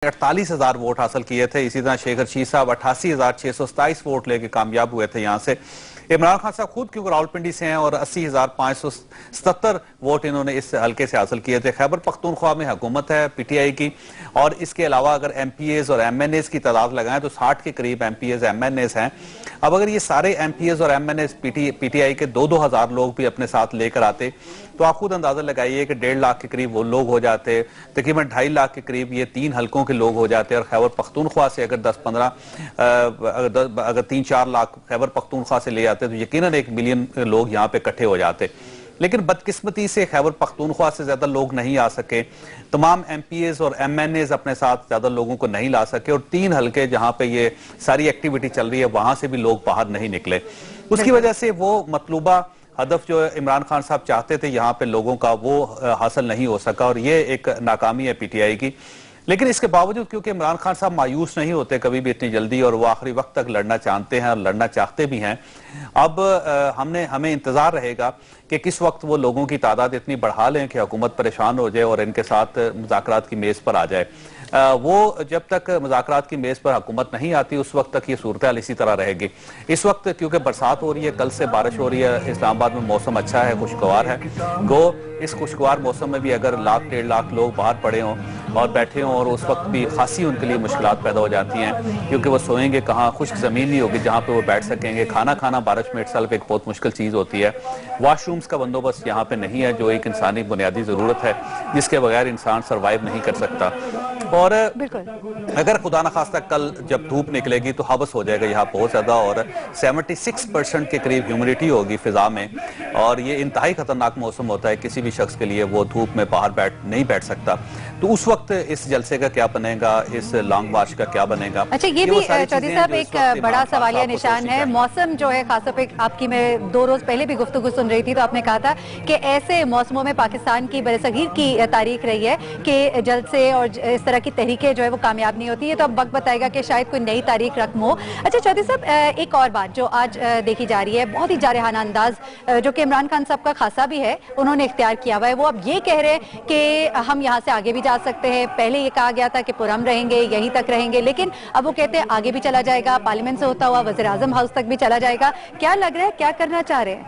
48,000 vote हासिल किए थे। इसी तरह शेखर शीह साहब 88,627 वोट लेके कामयाब हुए थे। यहाँ से इमरान खान साहब खुद क्योंकि रावलपिंडी से हैं और 80,577 वोट इन्होंने इस हल्के से हासिल किए थे। खैबर पख्तूनख्वा में हुकूमत है पीटीआई की, और इसके अलावा अगर एमपीएज और एमएनएज की तादाद लगाएं तो 60 के करीब एमपीएज एमएनएज हैं। अब अगर ये सारे एमपीएज और एमएनएज पीटीआई के 2-2 हजार लोग भी अपने साथ लेकर आते तो आप खुद अंदाजा लगाइए कि 1.5 लाख के करीब वो लोग हो जाते, तकरीबन 2.5 लाख के करीब ये 3 हल्कों के लोग हो जाते। और खैबर पख्तूनख्वा से अगर 10-15 अगर 3-4 लाख खैबर पख्तूनख्वा से ले जाते तो यकीनन 1 मिलियन लोग यहाँ पे इकट्ठे हो जाते। लेकिन बदकिस्मती से खैबर पख्तूनख्वा से ज्यादा लोग नहीं आ सके, तमाम एमपीएज और एमएनएज अपने साथ ज्यादा लोगों को नहीं ला सके, और 3 हल्के जहां पे ये सारी एक्टिविटी चल रही है वहां से भी लोग बाहर नहीं निकले। उसकी वजह से वो मतलूबा हदफ जो इमरान खान साहब चाहते थे यहाँ पे लोगों का, वो हासिल नहीं हो सका, और ये एक नाकामी है पीटीआई की। लेकिन इसके बावजूद क्योंकि इमरान खान साहब मायूस नहीं होते कभी भी इतनी जल्दी, और वो आखिरी वक्त तक लड़ना चाहते हैं और लड़ना चाहते भी हैं। अब हमें इंतजार रहेगा कि किस वक्त वो लोगों की तादाद इतनी बढ़ा लें कि हुकूमत परेशान हो जाए और इनके साथ मुज़ाकरात की मेज पर आ जाए। वो जब तक मुज़ाकरात की मेज पर हुकूमत नहीं आती उस वक्त तक ये सूरत हाल इसी तरह रहेगी। इस वक्त क्योंकि बरसात हो रही है, कल से बारिश हो रही है, इस्लामाबाद में मौसम अच्छा है, खुशगवार है। गो इस खुशगवार मौसम में भी अगर 1-1.5 लाख लोग बाहर पड़े हों और बैठे हों, और उस वक्त भी खासी उनके लिए मुश्किलात पैदा हो जाती हैं क्योंकि वो सोएंगे कहाँ, खुश्क ज़मीन नहीं होगी जहाँ पे वो बैठ सकेंगे। खाना खाना बारिश में इट्सल्फ एक बहुत मुश्किल चीज़ होती है। वॉशरूम्स का बंदोबस्त यहाँ पे नहीं है, जो एक इंसानी बुनियादी ज़रूरत है जिसके बगैर इंसान सर्वाइव नहीं कर सकता। और अगर खुदा न खास्ता कल जब धूप निकलेगी तो हवस हो जाएगा यहाँ बहुत ज़्यादा, और 76% के करीब ह्यूमिडिटी होगी फिजा में, और ये इंतहाई खतरनाक मौसम होता है किसी भी शख्स के लिए, वो धूप में बाहर नहीं बैठ सकता। तो उस वक्त इस जलसे का क्या बनेगा, इस लॉन्ग मार्च का क्या बनेगा? अच्छा, ये भी चौधरी साहब एक बड़ा सवालिया निशान है। मौसम जो है, खासतौर पे आपकी मैं 2 रोज पहले भी गुफ्तगू सुन रही थी तो आपने कहा था कि ऐसे मौसमों में पाकिस्तान की बरसगीर की तारीख रही है कि जलसे और इस तरह की तहरीकें जो है वो कामयाब नहीं होती है। तो अब वक्त बताएगा कि शायद कोई नई तारीख रकम हो। अच्छा चौधरी साहब, एक और बात जो आज देखी जा रही है, बहुत ही जारहाना अंदाज जो कि इमरान खान साहब का खासा भी है, उन्होंने इख्तियार किया हुआ है। वो अब ये कह रहे हैं कि हम यहाँ से आगे भी जा सकते हैं। पहले ये कहा गया था कि पुरम रहेंगे, यहीं तक रहेंगे, लेकिन अब वो कहते हैं आगे भी चला जाएगा, पार्लियामेंट से होता हुआ वज़ीर आज़म हाउस तक भी चला जाएगा। क्या लग रहा है, क्या करना चाह रहे हैं?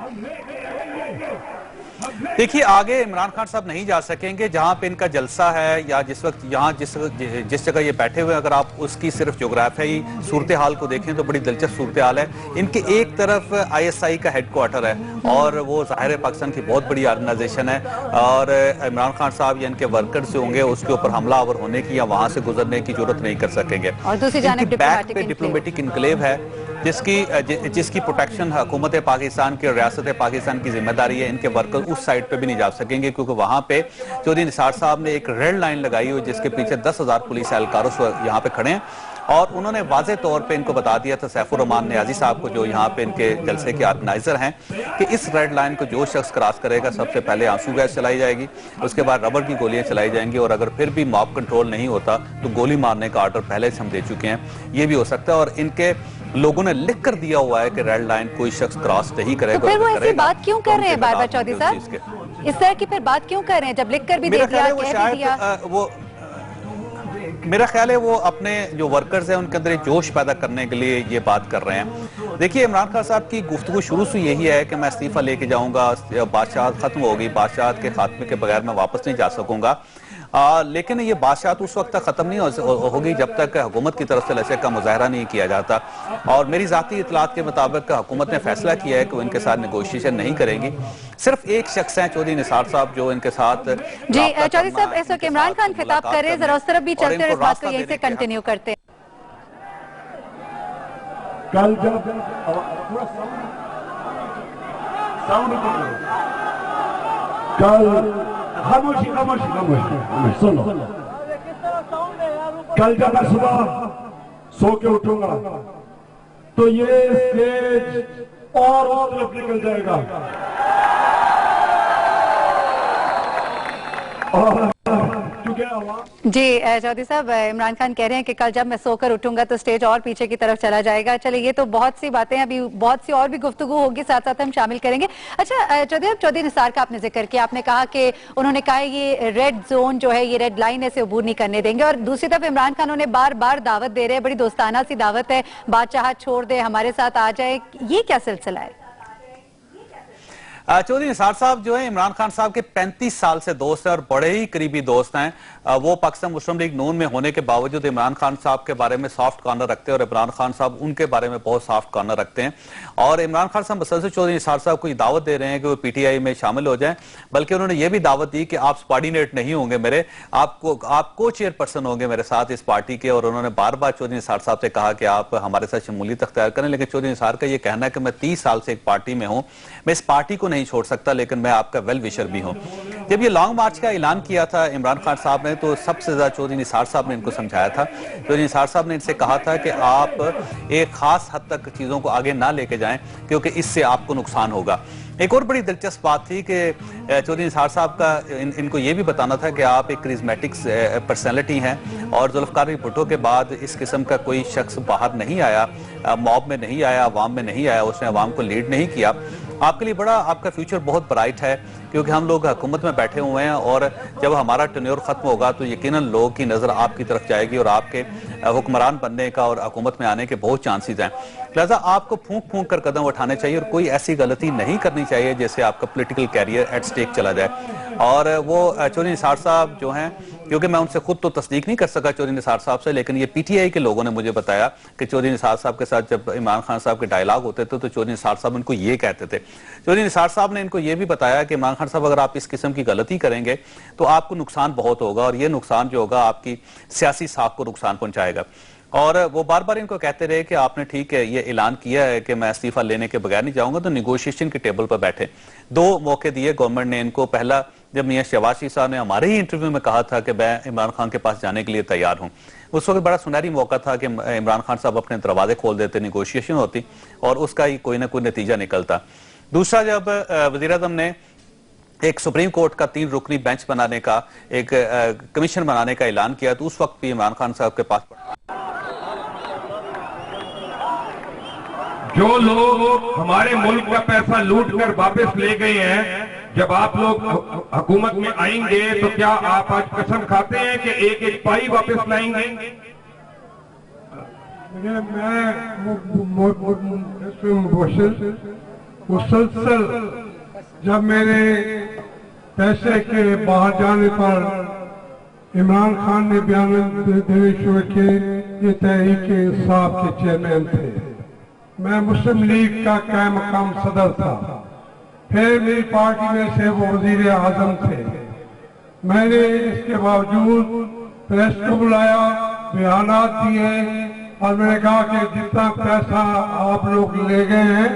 देखिए, आगे इमरान खान साहब नहीं जा सकेंगे। जहां पे इनका जलसा है या जिस वक्त यहाँ जिस जगह ये बैठे हुए, अगर आप उसकी सिर्फ जोग्राफियाई सूरत हाल को देखें तो बड़ी दिलचस्प सूरत हाल है। इनके एक तरफ आईएसआई का हेडक्वार्टर है और वो ज़ाहिर पाकिस्तान की बहुत बड़ी ऑर्गेनाइजेशन है, और इमरान खान साहब या इनके वर्कर्स जो होंगे उसके ऊपर हमलावर होने की या वहां से गुजरने की जरूरत नहीं कर सकेंगे। और दूसरी जानिब बैक पे डिप्लोमेटिक इनक्लेव है जिसकी प्रोटेक्शन हुकूमत पाकिस्तान की और रियासत पाकिस्तान की जिम्मेदारी है। इनके वर्कर उस साइड पे भी नहीं जा सकेंगे क्योंकि वहां पे चौधरी निसार साहब ने एक रेड लाइन लगाई हुई जिसके पीछे 10,000 पुलिस एहलकारों यहाँ पे खड़े हैं, और उन्होंने वाजे तौर पे इनको बता दिया था सैफुर रहमान नियाजी साहब को, जो यहाँ पे इनके जलसे के ऑर्गेनाइजर हैं, कि इस रेड लाइन को जो शख्स क्रॉस करेगा सबसे पहले आंसू गैस चलाई जाएगी, उसके बाद रबर की गोलियां चलाई जाएंगी, और अगर फिर भी मॉब कंट्रोल नहीं होता तो गोली मारने का ऑर्डर पहले से हम दे चुके हैं। ये भी हो सकता है, और इनके लोगों ने लिख कर दिया हुआ है कि रेड लाइन कोई शख्स क्रॉस नहीं करेगा। तो फिर वो ऐसी बात क्यों कर रहे हैं बार-बार चौधरी साहब? इस तरह की फिर बात क्यों कर रहे हैं जब लिख कर भी दे दिया, कह भी दिया? वो मेरा ख्याल है वो अपने जो वर्कर्स हैं उनके अंदर जोश पैदा करने के लिए ये बात कर रहे हैं। देखिए, इमरान खान साहब की गुफ्तगू शुरू से यही है कि मैं इस्तीफा लेके जाऊंगा, बादशाहत खत्म होगी, बादशाहत के खात्मे के बगैर मैं वापस नहीं जा सकूंगा। लेकिन ये बादशाहत उस वक्त तक खत्म नहीं होगी जब तक हुकूमत की तरफ से लचक का मुजाहरा नहीं किया जाता, और मेरी जाती इतलात के मुताबिक हुकूमत ने फैसला किया है कि वो इनके साथ नेगोशिएशन नहीं करेंगी। सिर्फ एक शख्स है चौधरी निसार साहब जो इनके साथ। जी चौधरी साहब, इस वक्त इमरान खान खिताब कर रहे हैं, जरा उस तरफ भी चलते हैं, इस बात को यहीं से कंटिन्यू करते हैं। कल जब कल खामोशी खामोशी खामोशी सुनो, कल जब मैं सुबह सो के उठूंगा तो ये स्टेज और तरफ निकल जाएगा, और क्योंकि जी चौधरी साहब, इमरान खान कह रहे हैं कि कल जब मैं सोकर उठूंगा तो स्टेज और पीछे की तरफ चला जाएगा। चलिए, ये तो बहुत सी बातें, अभी बहुत सी और भी गुफ्तगू होगी, साथ साथ हम शामिल करेंगे। अच्छा चौधरी निसार का आपने जिक्र किया, आपने कहा कि उन्होंने कहा ये रेड जोन जो है, ये रेड लाइन है, इसे अबूर नहीं करने देंगे। और दूसरी तरफ इमरान खान उन्हें बार बार दावत दे रहे हैं, बड़ी दोस्ताना सी दावत है, बादशाह छोड़ दे, हमारे साथ आ जाए, ये क्या सिलसिला है? चौधरी निसार साहब जो है इमरान खान साहब के 35 साल से दोस्त हैं और बड़े ही करीबी दोस्त हैं। वो पाकिस्तान मुस्लिम लीग नून में होने के बावजूद इमरान खान साहब के बारे में सॉफ्ट कॉर्नर रखते हैं और इमरान खान साहब उनके बारे में बहुत सॉफ्ट कॉर्नर रखते हैं। और इमरान खान साहब मसलसल चौधरी निसार साहब को दावत दे रहे हैं कि वो पीटीआई में शामिल हो जाएं, बल्कि उन्होंने ये भी दावत दी कि आप सबॉर्डिनेट नहीं होंगे मेरे, आपको चेयरपर्सन होंगे मेरे साथ इस पार्टी के। और उन्होंने बार बार चौधरी निसार साहब से कहा कि आप हमारे साथ शमूलियत अख्तियार करें। लेकिन चौधरी निसार का ये कहना है कि मैं 30 साल से एक पार्टी में हूं, मैं इस पार्टी को नहीं छोड़ सकता, लेकिन मैं आपका वेल विशर भी हूं। जब ये लॉन्ग मार्च का ऐलान किया था इमरान खान साहब ने, तो सबसे ज्यादा चौधरी निसार साहब ने इनको समझाया था। चौधरी निसार साहब ने इनसे कहा था कि आप एक खास हद तक चीजों को आगे ना लेके जाएं, क्योंकि इससे आपको नुकसान होगा। एक और बड़ी दिलचस्प बात थी कि चौधरी निसार साहब का इनको ये भी बताना था कि आप एक करिश्मेटिक पर्सनैलिटी हैं और जुल्फकार भुट्टो के बाद इस किस्म का कोई शख्स बाहर नहीं आया, मॉब में नहीं आया, अवाम में नहीं आया, उसने अवाम को लीड नहीं किया। आपके लिए बड़ा, आपका फ्यूचर बहुत ब्राइट है, क्योंकि हम लोग हुकूमत में बैठे हुए हैं और जब हमारा टेन्योर खत्म होगा तो यकीनन लोगों की नजर आपकी तरफ जाएगी और आपके हुक्मरान बनने का और हुकूमत में आने के बहुत चांसेस हैं। लिहाजा आपको फूंक फूंक कर कदम उठाने चाहिए और कोई ऐसी गलती नहीं करनी चाहिए जिससे आपका पॉलिटिकल कैरियर एट स्टेक चला जाए। और वो चौधरी निसार साहब जो हैं, क्योंकि मैं उनसे खुद तो तस्दीक नहीं कर सका चौधरी निसार साहब से, लेकिन ये पीटीआई के लोगों ने मुझे बताया कि चौधरी निसार साहब के साथ जब इमरान खान साहब के डायलॉग होते थे तो चौधरी निसार साहब इनको ये कहते थे। चौधरी निसार साहब ने इनको ये भी बताया कि इमरान खान साहब अगर आप इस किस्म की गलती करेंगे तो आपको नुकसान बहुत होगा और ये नुकसान जो होगा आपकी सियासी साख को नुकसान पहुंचाएगा। और वो बार बार इनको कहते रहे कि आपने ठीक है ये ऐलान किया है कि मैं इस्तीफा लेने के बगैर नहीं जाऊंगा, तो निगोशिएशन के टेबल पर बैठे। 2 मौके दिए गवर्नमेंट ने इनको। पहला, जब मियां शहबाज शरीफ साहब ने हमारे ही इंटरव्यू में कहा था कि मैं इमरान खान के पास जाने के लिए तैयार हूं, उस वक्त बड़ा सुनहरी मौका था कि इमरान खान साहब अपने दरवाजे खोल देते, निगोशिएशन होती और उसका ही कोई ना कोई नतीजा निकलता। दूसरा, जब वजीर आज़म ने एक सुप्रीम कोर्ट का 3 रुकनी बेंच बनाने का, एक कमीशन बनाने का ऐलान किया, तो उस वक्त भी इमरान खान साहब के पास जो लोग हमारे मुल्क का पैसा लूट कर वापस ले गए हैं, जब आप लोग हुकूमत में आएंगे तो क्या आप आज कसम खाते हैं कि एक एक पाई वापस लाएंगे? मुसलसल जब मेरे पैसे के बाहर जाने पर इमरान खान ने बयान देने शुरू किए, ये तहरीक इंसाफ के चेयरमैन थे, मैं मुस्लिम लीग का कायम मकाम सदर था, फिर मेरी पार्टी में से वो वजीर आजम थे। मैंने इसके बावजूद प्रेस को बुलाया, बयानात दिए और मैंने कहा कि जितना पैसा आप लोग ले गए हैं,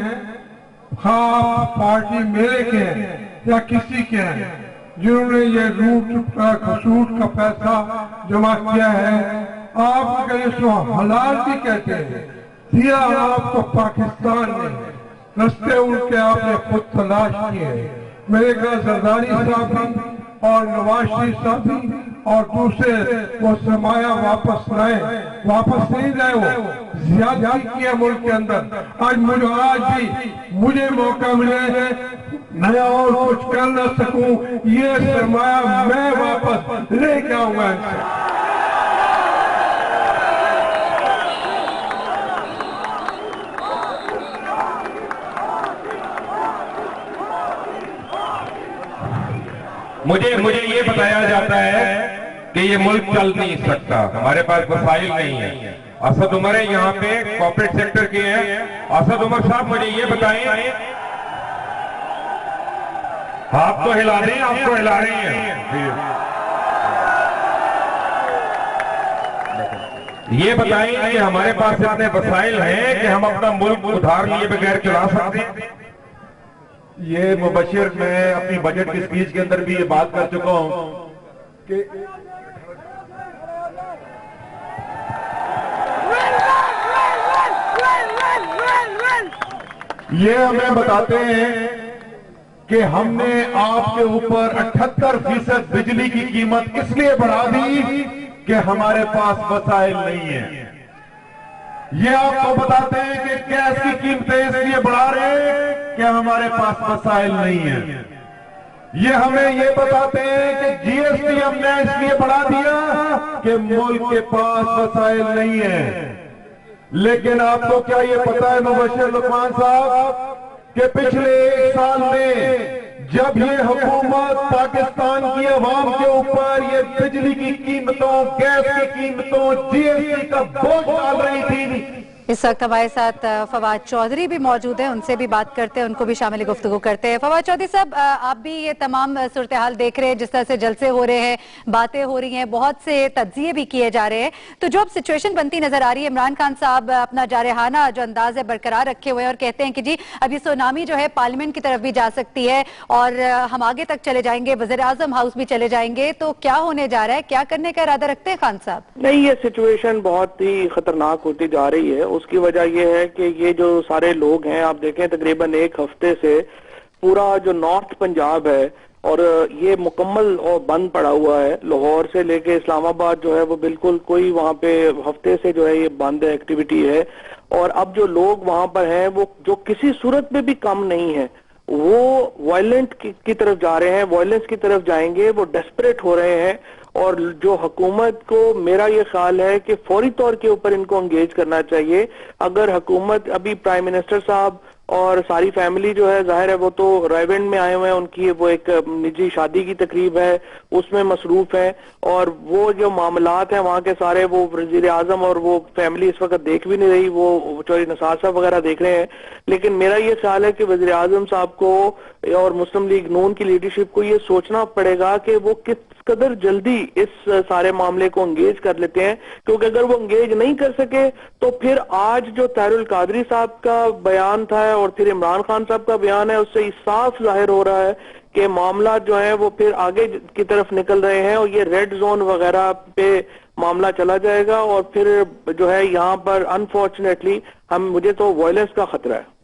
खास पार्टी मेरे के हैं या किसी के हैं, जिन्होंने ये सूट का पैसा जमा किया है, आप अगर इसको हलाल भी कहते हैं, दिया आपको पाकिस्तान ने, रस्ते उनके आपने खुद तलाश किए। मेरे कहा जरदारी साहब भी और नवाज शरीफ साहब भी और दूसरे वो सरमाया वापस नहीं लाए, वो ज्यादा किया मुल्क के अंदर। आज भी मुझे मौका मिले मैं और कुछ कर न सकूं, ये सरमाया मैं वापस लेके आऊंगा इनसे। मुझे ये बताया जाता है कि ये मुल्क चल नहीं सकता, हमारे पास वसाइल नहीं है। असद उमर है यहाँ पे, कॉर्पोरेट सेक्टर के हैं। असद उमर साहब मुझे ये बताएं, आप तो हिला रहे हैं, आपको हिला रहे हैं, ये बताएं कि हमारे पास इतने वसाइल हैं कि हम अपना मुल्क उधार लिए बगैर चला सकते हैं? ये मुबशिर, मैं अपनी बजट की स्पीच के अंदर भी ये बात कर चुका हूं कि ये हमें बताते हैं कि हमने आपके ऊपर 78% बिजली की कीमत इसलिए बढ़ा दी कि हमारे पास वसाइल नहीं है। ये आपको बताते हैं कि गैस की कीमतें इसलिए बढ़ा रहे हैं कि हमारे पास वसाइल नहीं है। ये हमें ये बताते हैं कि जीएसटी हमने इसलिए बढ़ा दिया कि मुल्क के पास वसाइल नहीं है। लेकिन आपको क्या ये पता है मुबश्शिर लुकमान साहब कि पिछले 1 साल में जब ये हुकूमत पाकिस्तान की अवाम के ऊपर ये बिजली की कीमतों, गैस की कीमतों, जीएसटी का बोझ डाल रही थी। इस वक्त हमारे साथ फवाद चौधरी भी मौजूद हैं, उनसे भी बात करते हैं, उनको भी शामिल गुफ्तगू करते हैं। फवाद चौधरी साहब, आप भी ये तमाम सूरत हाल देख रहे हैं, जिस तरह से जलसे हो रहे हैं, बातें हो रही हैं, बहुत से तज्जिए भी किए जा रहे हैं, तो जो अब सिचुएशन बनती नजर आ रही है, इमरान खान साहब अपना जारहाना जो अंदाज है बरकरार रखे हुए हैं और कहते हैं कि जी अब ये सुनामी जो है पार्लियामेंट की तरफ भी जा सकती है और हम आगे तक चले जाएंगे, वज़ीर आज़म हाउस भी चले जाएंगे, तो क्या होने जा रहा है, क्या करने का इरादा रखते हैं खान साहब? नहीं, ये सिचुएशन बहुत ही खतरनाक होती जा रही है। उसकी वजह यह है कि ये जो सारे लोग हैं, आप देखें तकरीबन 1 हफ्ते से पूरा जो नॉर्थ पंजाब है और ये मुकम्मल और बंद पड़ा हुआ है। लाहौर से लेके इस्लामाबाद जो है वो बिल्कुल कोई वहाँ पे हफ्ते से जो है ये बंद एक्टिविटी है। और अब जो लोग वहाँ पर हैं वो जो किसी सूरत में भी कम नहीं है, वो वायलेंट की तरफ जा रहे हैं, वायलेंस की तरफ जाएंगे, वो डेस्परेट हो रहे हैं। और जो हुकूमत को मेरा ये ख्याल है कि फौरी तौर के ऊपर इनको एंगेज करना चाहिए। अगर हुकूमत अभी प्राइम मिनिस्टर साहब और सारी फैमिली जो है, जाहिर है वो तो रायवेंड में आए हुए हैं, उनकी वो एक निजी शादी की तकरीब है उसमें मसरूफ है और वो जो मामलात हैं वहाँ के सारे वो वज़ीर आज़म और वो फैमिली इस वक्त देख भी नहीं रही, वो चौधरी निसार साहब वगैरह देख रहे हैं। लेकिन मेरा ये ख्याल है कि वज़ीर आज़म साहब को और मुस्लिम लीग नून की लीडरशिप को ये सोचना पड़ेगा कि वो किस कदर जल्दी इस सारे मामले को एंगेज कर लेते हैं, क्योंकि अगर वो एंगेज नहीं कर सके तो फिर आज जो तारुल कादरी साहब का बयान था और फिर इमरान खान साहब का बयान है, उससे साफ जाहिर हो रहा है कि मामला जो है वो फिर आगे की तरफ निकल रहे हैं और ये रेड जोन वगैरह पे मामला चला जाएगा और फिर जो है यहाँ पर अनफॉर्चुनेटली मुझे तो वायलेंस का खतरा है।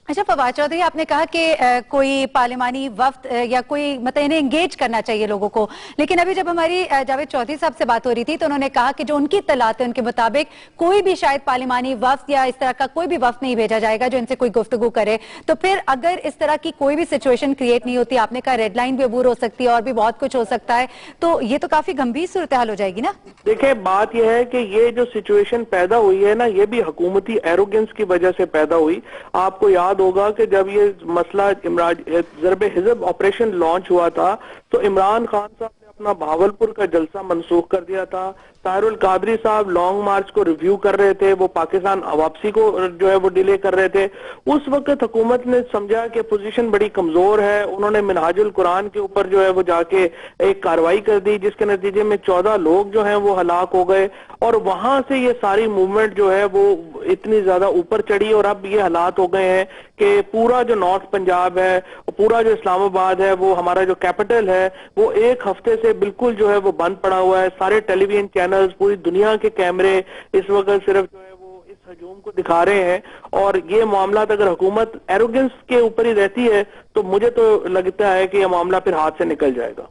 अच्छा फवाद चौधरी, आपने कहा कि कोई पार्लिमानी वफ्द या कोई मतलब इन्हें एंगेज करना चाहिए लोगों को, लेकिन अभी जब हमारी जावेद चौधरी साहब से बात हो रही थी तो उन्होंने कहा कि जो उनकी इत्तलात है उनके मुताबिक कोई भी शायद पार्लिमानी वफ्द या इस तरह का कोई भी वफ्द नहीं भेजा जाएगा जो इनसे कोई गुफ्तगू करे। तो फिर अगर इस तरह की कोई भी सिचुएशन क्रिएट नहीं होती, आपने कहा रेड लाइन भी अबूर हो सकती है और भी बहुत कुछ हो सकता है, तो ये तो काफी गंभीर सूरत हाल हो जाएगी ना। देखिए, बात यह है कि ये जो सिचुएशन पैदा हुई है ना, ये भी हुकूमती एरोगेंस की वजह से पैदा हुई। आपको याद होगा कि जब ये मसला ज़रब हिज़ब ऑपरेशन लॉन्च हुआ था तो इमरान खान साहब ने अपना भावलपुर का जलसा मनसूख कर दिया था। तारुल कादरी साहब लॉन्ग मार्च को रिव्यू कर रहे थे, वो पाकिस्तान वापसी को जो है वो डिले कर रहे थे। उस वक्त हुकूमत ने समझा कि पोजीशन बड़ी कमजोर है, उन्होंने मिनहाजुल कुरान के ऊपर जो है वो जाके एक कार्रवाई कर दी जिसके नतीजे में 14 लोग जो हैं वो हलाक हो गए और वहां से ये सारी मूवमेंट जो है वो इतनी ज्यादा ऊपर चढ़ी और अब ये हालात हो गए हैं कि पूरा जो नॉर्थ पंजाब है, पूरा जो इस्लामाबाद है, वो हमारा जो कैपिटल है, वो 1 हफ्ते से बिल्कुल जो है वो बंद पड़ा हुआ है। सारे टेलीविजन चैनल्स, पूरी दुनिया के कैमरे इस वक्त सिर्फ जो है वो इस हजूम को दिखा रहे हैं और ये मामला अगर हुकूमत एरोगेंस के ऊपर ही रहती है तो मुझे तो लगता है कि यह मामला फिर हाथ से निकल जाएगा।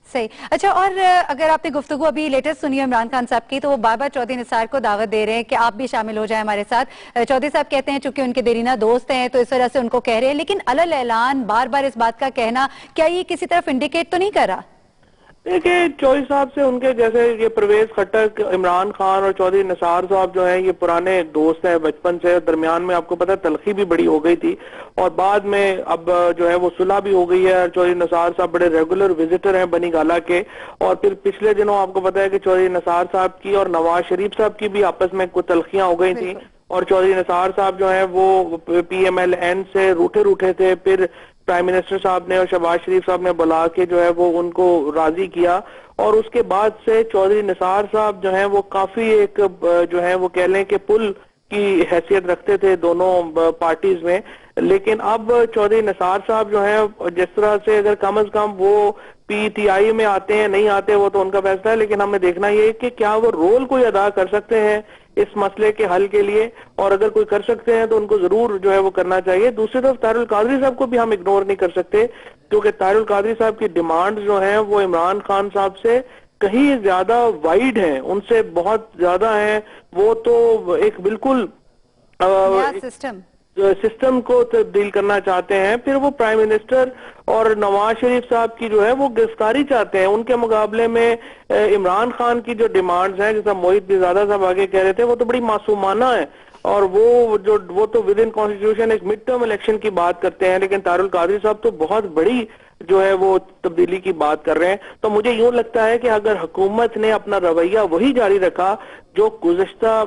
सही। अच्छा, और अगर आपने गुफ्तगू अभी लेटेस्ट सुनी है इमरान खान साहब की, तो वो बार-बार चौधरी निसार को दावत दे रहे हैं कि आप भी शामिल हो जाएं हमारे साथ। चौधरी साहब कहते हैं चूंकि उनके देरीना दोस्त हैं तो इस वजह से उनको कह रहे हैं, लेकिन अलल ऐलान बार बार इस बात का कहना, क्या ये किसी तरफ इंडिकेट तो नहीं कर रहा? देखिए, चौधरी साहब से उनके जैसे ये परवेज खट्टक, इमरान खान और चौधरी निसार साहब जो हैं ये पुराने दोस्त हैं बचपन से। दरमियान में आपको पता है तलखी भी बड़ी हो गई थी और बाद में अब जो है वो सुलह भी हो गई है। चौधरी निसार साहब बड़े रेगुलर विजिटर हैं बनी गाला के और फिर पिछले दिनों आपको पता है कि चौधरी निसार साहब की और नवाज शरीफ साहब की भी आपस में कुछ तलखियां हो गई थी और चौधरी निसार साहब जो है वो PMLN से रूठे थे। फिर प्राइम मिनिस्टर साहब ने और शहबाज शरीफ साहब ने बुला के जो है वो उनको राजी किया और उसके बाद से चौधरी निसार साहब जो है वो काफी एक जो है वो कह लें कि पुल की हैसियत रखते थे दोनों पार्टीज में। लेकिन अब चौधरी निसार साहब जो है जिस तरह से अगर कम अज कम वो PTI में आते हैं, नहीं आते वो तो उनका फैसला है, लेकिन हमें देखना ये कि क्या वो रोल कोई अदा कर सकते हैं इस मसले के हल के लिए, और अगर कोई कर सकते हैं तो उनको जरूर जो है वो करना चाहिए। दूसरी तरफ ताहिरुल कादरी साहब को भी हम इग्नोर नहीं कर सकते, क्योंकि ताहिरुल कादरी साहब की डिमांड जो है वो इमरान खान साहब से कहीं ज्यादा वाइड हैं, उनसे बहुत ज्यादा हैं। वो तो एक बिल्कुल सिस्टम को तब्दील करना चाहते हैं, फिर वो प्राइम मिनिस्टर और नवाज शरीफ साहब की जो है वो गिरफ्तारी चाहते हैं। उनके मुकाबले में इमरान खान की जो डिमांड्स हैं, जैसा मोहित बिजादा साहब आगे कह रहे थे, वो तो बड़ी मासूमाना है, और वो तो विद इन कॉन्स्टिट्यूशन एक मिड टर्म इलेक्शन की बात करते हैं, लेकिन ताहिरुल कादरी साहब तो बहुत बड़ी जो है वो तब्दीली की बात कर रहे हैं। तो मुझे यूं लगता है कि अगर हुकूमत ने अपना रवैया वही जारी रखा जो गुज़िश्ता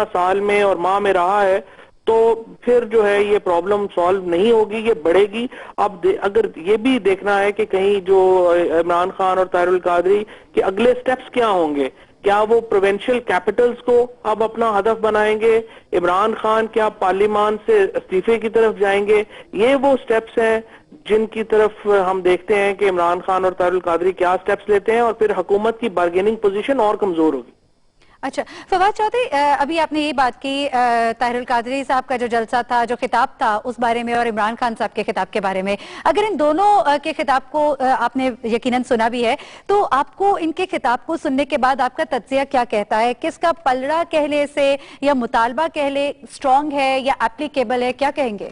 साल में और माह में रहा है, तो फिर जो है ये प्रॉब्लम सॉल्व नहीं होगी, ये बढ़ेगी। अब अगर ये भी देखना है कि कहीं जो इमरान खान और ताहिरुल कादरी के अगले स्टेप्स क्या होंगे, क्या वो प्रोविंशियल कैपिटल्स को अब अपना हदफ बनाएंगे, इमरान खान क्या पार्लियामान से इस्तीफे की तरफ जाएंगे, ये वो स्टेप्स हैं जिनकी तरफ हम देखते हैं कि इमरान खान और ताहिरुल कादरी क्या स्टेप्स लेते हैं, और फिर हुकूमत की बार्गेनिंग पोजीशन और कमजोर होगी। अच्छा फवाद चौधरी, अभी आपने ये बात की ताहिरुल कादरी साहब का जो जलसा था, जो खिताब था उस बारे में, और इमरान खान साहब के खिताब के बारे में, अगर इन दोनों के खिताब को आपने यकीनन सुना भी है, तो आपको इनके खिताब को सुनने के बाद आपका तज्जिया क्या कहता है? किसका पलड़ा कहले से या मुतालबा कहले स्ट्रांग है या एप्लीकेबल है, क्या कहेंगे?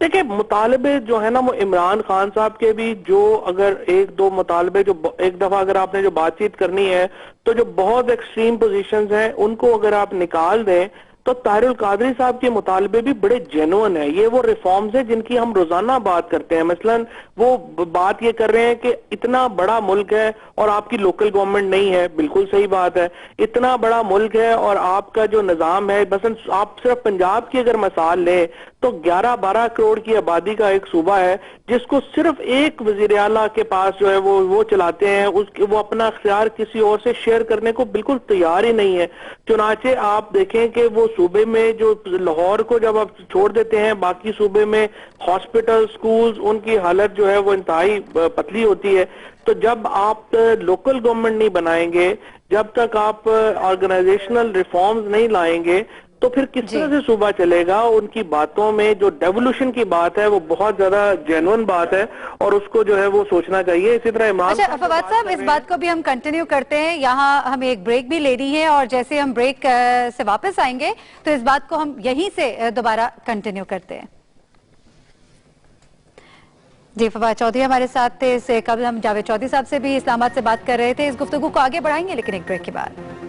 देखिए, मुतालबे जो है ना वो इमरान खान साहब के भी, जो अगर एक दो मुतालबे, जो एक दफा अगर आपने जो बातचीत करनी है तो जो बहुत एक्सट्रीम पोजीशंस हैं उनको अगर आप निकाल दें, तो ताहिरुल कादरी साहब के मुतालबे भी बड़े जेन्युइन है। ये वो रिफॉर्म्स हैं जिनकी हम रोजाना बात करते हैं। मसलन वो बात ये कर रहे हैं कि इतना बड़ा मुल्क है और आपकी लोकल गवर्नमेंट नहीं है, बिल्कुल सही बात है। इतना बड़ा मुल्क है और आपका जो निजाम है, मसलन आप सिर्फ पंजाब की अगर मिसाल लें तो 11-12 करोड़ की आबादी का एक सूबा है जिसको सिर्फ एक वजीर आला के पास जो है वो चलाते हैं, वो अपना अख्तियार किसी और से शेयर करने को बिल्कुल तैयार ही नहीं है। चुनाचे आप देखें कि वो सूबे में जो लाहौर को जब आप छोड़ देते हैं, बाकी सूबे में हॉस्पिटल, स्कूल्स, उनकी हालत जो है वो इंतहाई पतली होती है। तो जब आप लोकल गवर्नमेंट नहीं बनाएंगे, जब तक आप ऑर्गेनाइजेशनल रिफॉर्म्स नहीं लाएंगे, तो फिर किस तरह से सूबा चलेगा? उनकी बातों में जो डेवोल्यूशन की बात है वो बहुत ज्यादा जेन्युइन बात है और उसको जो है वो सोचना चाहिए। इसी तरह इमरान। अच्छा फवाद साहब, इस बात को भी हम कंटिन्यू करते हैं। यहाँ हमें एक ब्रेक भी लेनी है और जैसे हम ब्रेक से वापस आएंगे तो इस बात को हम यहीं से दोबारा कंटिन्यू करते हैं। जी, फवाद चौधरी हमारे साथ थे। इससे कल हम जावेद चौधरी साहब से भी इस्लामाबाद से बात कर रहे थे। इस गुफ्तगू को आगे बढ़ाएंगे लेकिन एक ब्रेक के बाद।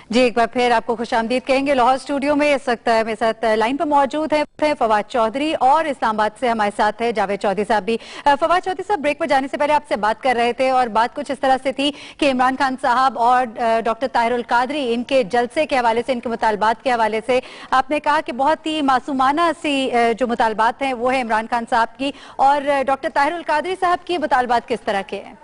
जी, एक बार फिर आपको खुशामदीद कहेंगे। लाहौर स्टूडियो में इस वक्त मेरे साथ लाइन पर मौजूद है फवाद चौधरी और इस्लामाबाद से हमारे साथ है जावेद चौधरी साहब भी। फवाद चौधरी साहब, ब्रेक पर जाने से पहले आपसे बात कर रहे थे और बात कुछ इस तरह से थी कि इमरान खान साहब और डॉक्टर ताहिरुल कादरी, इनके जलसे के हवाले से, इनके मुतालबात के हवाले से आपने कहा कि बहुत ही मासूमाना सी जो मुतालबात हैं वो है इमरान खान साहब की, और डॉक्टर ताहिरुल कादरी साहब की मुतालबात किस तरह के हैं?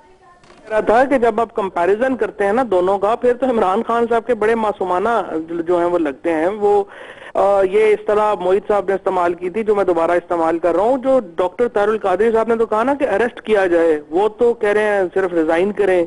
रहा था कि जब आप कंपैरिजन करते हैं ना दोनों का, फिर तो इमरान खान साहब के बड़े मासूमाना जो हैं वो लगते हैं। वो ये इस तरह मोहित साहब ने इस्तेमाल की थी, जो मैं दोबारा इस्तेमाल कर रहा हूँ। जो डॉक्टर ताहिरुल कादरी साहब ने तो कहा ना कि अरेस्ट किया जाए, वो तो कह रहे हैं सिर्फ रिजाइन करें।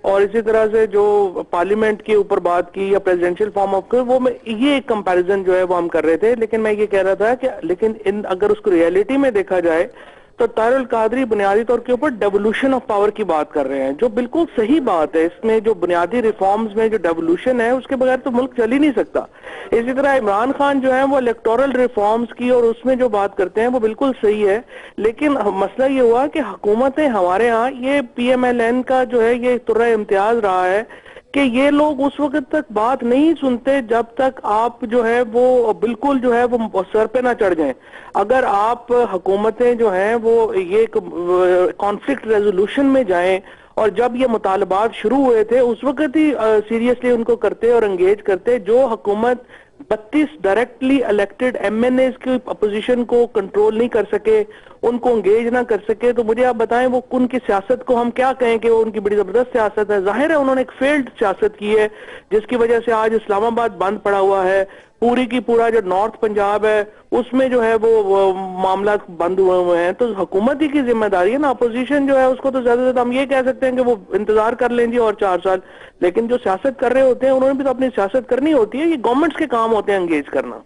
और इसी तरह से जो पार्लियामेंट के ऊपर बात की या प्रेसिडेंशियल फॉर्म ऑफ, वो ये एक कंपैरिजन जो है वो हम कर रहे थे। लेकिन मैं ये कह रहा था कि लेकिन अगर उसको रियलिटी में देखा जाए तो ताहिरुल कादरी बुनियादी तौर के ऊपर डेवोल्यूशन ऑफ पावर की बात कर रहे हैं, जो बिल्कुल सही बात है। इसमें जो बुनियादी रिफॉर्म्स में जो डेवोल्यूशन है उसके बगैर तो मुल्क चल ही नहीं सकता। इसी तरह इमरान खान जो है वो इलेक्टोरल रिफॉर्म्स की और उसमें जो बात करते हैं वो बिल्कुल सही है। लेकिन मसला ये हुआ कि हुकूमतें हमारे यहाँ, ये PMLN का जो है ये तुर्रा इम्तियाज रहा है कि ये लोग उस वक्त तक बात नहीं सुनते जब तक आप जो है वो बिल्कुल जो है वो सर पे ना चढ़ जाएं। अगर आप हुकूमतें जो हैं वो ये कॉन्फ्लिक्ट रेजोल्यूशन में जाएं, और जब ये मुतालबात शुरू हुए थे उस वक्त ही सीरियसली उनको करते और एंगेज करते, जो हुकूमत 32 डायरेक्टली इलेक्टेड MNAs की अपोजिशन को कंट्रोल नहीं कर सके, उनको एंगेज ना कर सके, तो मुझे आप बताएं वो उनकी सियासत को हम क्या कहें कि वो उनकी बड़ी जबरदस्त सियासत है। जाहिर है उन्होंने एक फेल्ड सियासत की है जिसकी वजह से आज इस्लामाबाद बंद पड़ा हुआ है, पूरी की पूरा जो नॉर्थ पंजाब है उसमें जो है वो मामला बंद हुए हैं। तो हुकूमत ही की जिम्मेदारी है ना, अपोजिशन जो है उसको तो ज्यादा से ज्यादा हम ये कह सकते हैं कि वो इंतजार कर लें जी और 4 साल, लेकिन जो सियासत कर रहे होते हैं उन्होंने भी तो अपनी सियासत करनी होती है। ये गवर्नमेंट्स के काम होते हैं एंगेज करना।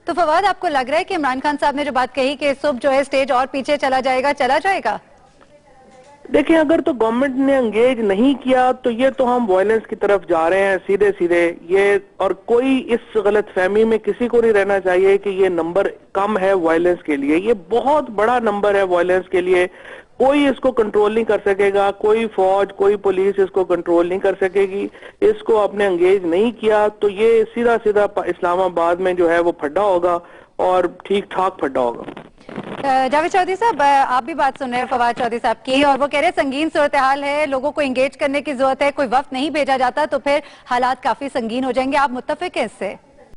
तो फवाद, आपको लग रहा है कि इमरान खान साहब ने जो बात कही कि सुबह जो है स्टेज और पीछे चला जाएगा? देखिए, अगर तो गवर्नमेंट ने एंगेज नहीं किया तो ये तो हम वायलेंस की तरफ जा रहे हैं सीधे सीधे ये, और कोई इस गलतफहमी में किसी को नहीं रहना चाहिए कि ये नंबर कम है वायलेंस के लिए। ये बहुत बड़ा नंबर है वायलेंस के लिए। कोई इसको कंट्रोल नहीं कर सकेगा, कोई फौज, कोई पुलिस इसको कंट्रोल नहीं कर सकेगी। इसको आपने एंगेज नहीं किया तो ये सीधा सीधा इस्लामाबाद में जो है वो फड्डा होगा और ठीक ठाक फड्डा होगा। जावेद चौधरी साहब, आप भी बात सुन रहे हैं फवाद चौधरी साहब की, और वो कह रहे हैं संगीन सूरत हाल है, लोगों को एंगेज करने की जरूरत है, कोई वक्त नहीं भेजा जाता तो फिर हालात काफी संगीन हो जाएंगे। आप मुत्तफिक हैं इससे?